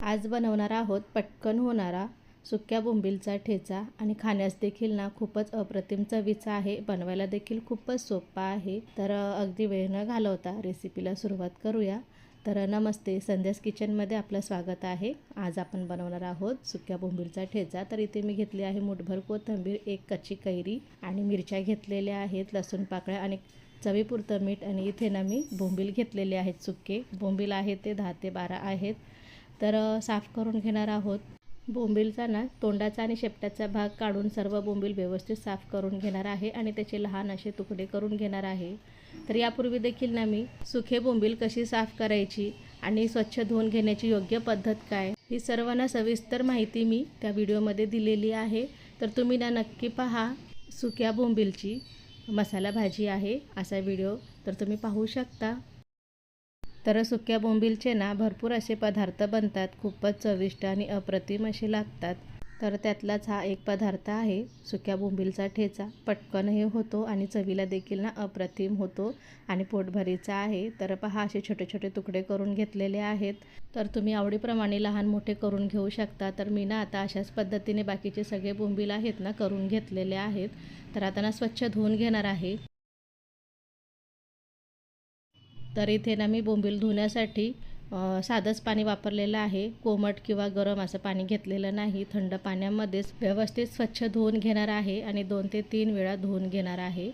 आज बनवणार आहोत पटकन होणारा सुक्या बोंबीलचा ठेचा आणि खाण्यास देखील ना खूपच अप्रतिम चवीचा आहे। बनवायला देखील खूपच सोपा आहे। तर अगदी वेळ न घालवता रेसिपीला सुरुवात करूया। तर नमस्ते, संध्यास किचनमध्ये आपलं स्वागत आहे। आज आपण बनवणार आहोत सुक्या बोंबीलचा ठेचा। तर इथे मी घेतली आहे मुठभर कोथिंबीर, एक कच्ची कैरी आणि मिरच्या घेतलेल्या आहेत, लसूण पाकळ्या आणि चवीपुरतं मीठ। आणि इथे ना मी बोंबील घेतलेले आहेत, सुके बोंबील आहेत ते 10 ते 12 आहेत। तर साफ करून घेणार आहोत। बोंबीलचा ना तोंडाचा आणि शेपटाचा भाग काढून सर्व बोंबील व्यवस्थित साफ करून घेणार आहे आणि त्याचे लहान असे तुकडे करून घेणार आहे। तर यापूर्वी देखील ना मी सुके बोंबील कशी साफ करायची आणि स्वच्छ धुवून घेण्याची योग्य पद्धत काय, ही सर्वांना सविस्तर माहिती मी त्या व्हिडिओमध्ये दिलेली आहे। तर तुम्ही ना नक्की पहा। सुक्या बोंबीलची मसाला भाजी आहे असा व्हिडिओ तर तुम्ही पाहू शकता। तर सुक्या बोंबीलचे ना भरपूर असे पदार्थ बनतात, खूपच चविष्ट आणि अप्रतिम असे लागतात। तर त्यातलाच हा एक पदार्थ आहे सुक्या बोंबीलचा ठेचा। पटकनही होतो आणि चवीला देखील ना अप्रतिम होतो आणि पोटभरीचा आहे। तर पहा, असे छोटे छोटे तुकडे करून घेतलेले आहेत। तर तुम्ही आवडीप्रमाणे लहान मोठे करून घेऊ शकता। तर मी ना आता अशाच पद्धतीने बाकीचे सगळे बोंबील आहेत ना करून घेतलेले आहेत। तर आता ना स्वच्छ धुवून घेणार आहे। तर इथे ना मी बोंबील धुण्यासाठी साधंच पाणी वापरलेलं आहे। कोमट किंवा गरम असं पाणी घेतलेलं नाही। थंड पाण्यामध्येच व्यवस्थित स्वच्छ धुवून घेणार आहे आणि 2 ते 3 वेळा धुवून घेणार आहे।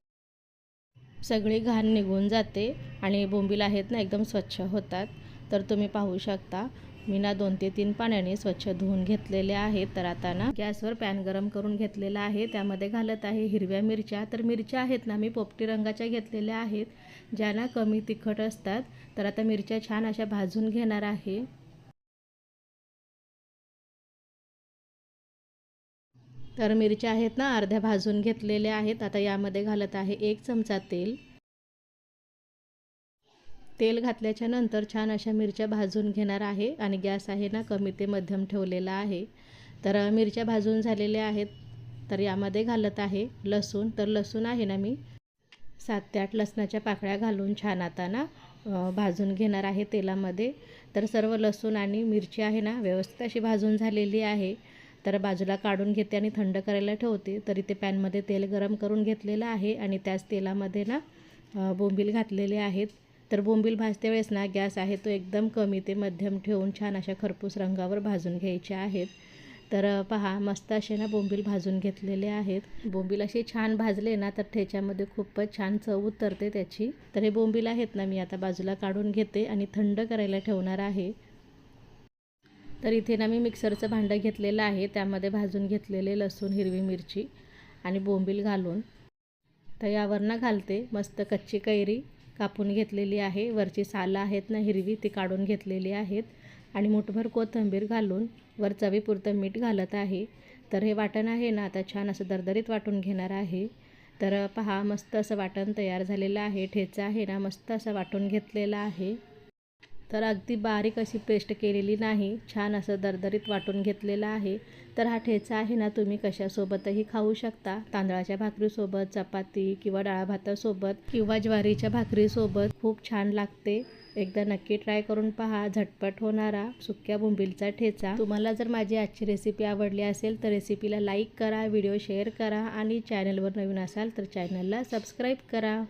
सगळी घाण निघून जाते आणि बोंबील आहेत ना एकदम स्वच्छ होतात। तर तुम्ही पाहू शकता मी ना 2 ते 3 पाण्याने स्वच्छ धुवून घेतलेले आहेत। तर आता ना गॅसवर पॅन गरम करून घेतलेला आहे, त्यामध्ये घालत आहे हिरव्या मिरच्या। तर मिरच्या आहेत ना मी पोपटी रंगाच्या घेतलेल्या आहेत, ज्या ना कमी तिखट असतात। तर आता मिरच्या छान अशा भाजून घेणार आहे। तर मिरच्या आहेत ना अर्ध्या भाजून घेतलेल्या आहेत। आता यामध्ये घालत आहे 1 चमचा तेल। तेल घातल्याच्या नंतर छान अशा मिरच्या भाजून घेणार आहे आणि गॅस आहे ना कमी ते मध्यम ठेवलेला आहे। तर मिरच्या भाजून झालेल्या आहेत। तर यामध्ये घालत आहे लसूण। तर लसूण आहे ना मी 7 ते 8 लसणाच्या पाकळ्या घालून छान आता ना भाजून घेणार आहे तेलामध्ये। तर सर्व लसूण आणि मिरची आहे ना व्यवस्थित अशी भाजून झालेली आहे। तर बाजूला काढून घेते आणि थंड करायला ठेवते। तर इथे पॅनमध्ये तेल गरम करून घेतलेलं आहे आणि त्याच तेलामध्ये ना बोंबील घातलेले आहेत। तर बोंबील भाजते वेळेस ना गॅस आहे तो एकदम कमी ते मध्यम ठेवून छान अशा खरपूस रंगावर भाजून घ्यायचे आहेत। तर पहा, मस्त असे ना बोंबील भाजून घेतलेले आहेत। बोंबील असे छान भाजले ना तर ठेच्यामध्ये खूपच छान चव उतरते त्याची। तर हे बोंबील आहेत ना मी आता बाजूला काढून घेते आणि थंड करायला ठेवणार आहे। तर इथे ना मी मिक्सरचं भांडं घेतलेलं आहे, त्यामध्ये भाजून घेतलेले लसूण, हिरवी मिरची आणि बोंबील घालून तर यावर ना घालते मस्त कच्ची कैरी कापून घेतलेली आहे। वरची सालं आहेत ना हिरवी ती काढून घेतलेली आहेत आणि मुठभर कोथिंबीर घालून वर चवीपुरतं मीठ घालत आहे। तर हे वाटण आहे ना आता छान असं दरदरीत वाटून घेणार आहे। तर पहा, मस्त असं वाटण तयार झालेलं आहे। ठेचा आहे ना मस्त असं वाटून घेतलेला आहे। तर अगदी बारीक अशी पेस्ट केलेली नाही, छान असं दरदरीत वाटून घेतलेला आहे। तर हा ठेचा आहे ना तुम्ही कशासोबतही खाऊ शकता, तांदळाच्या भाकरीसोबत, चपाती किंवा डाळ भातासोबत किंवा ज्वारीच्या भाकरीसोबत खूप छान लागते। एकदा नक्की ट्राय करून पहा झटपट होणारा सुक्या बोंबीलचा ठेचा। तुम्हाला जर माझी आजची रेसिपी आवडली असेल तर रेसिपीला लाईक करा, व्हिडिओ शेअर करा आणि चॅनलवर नवीन असाल तर चॅनलला सबस्क्राईब करा।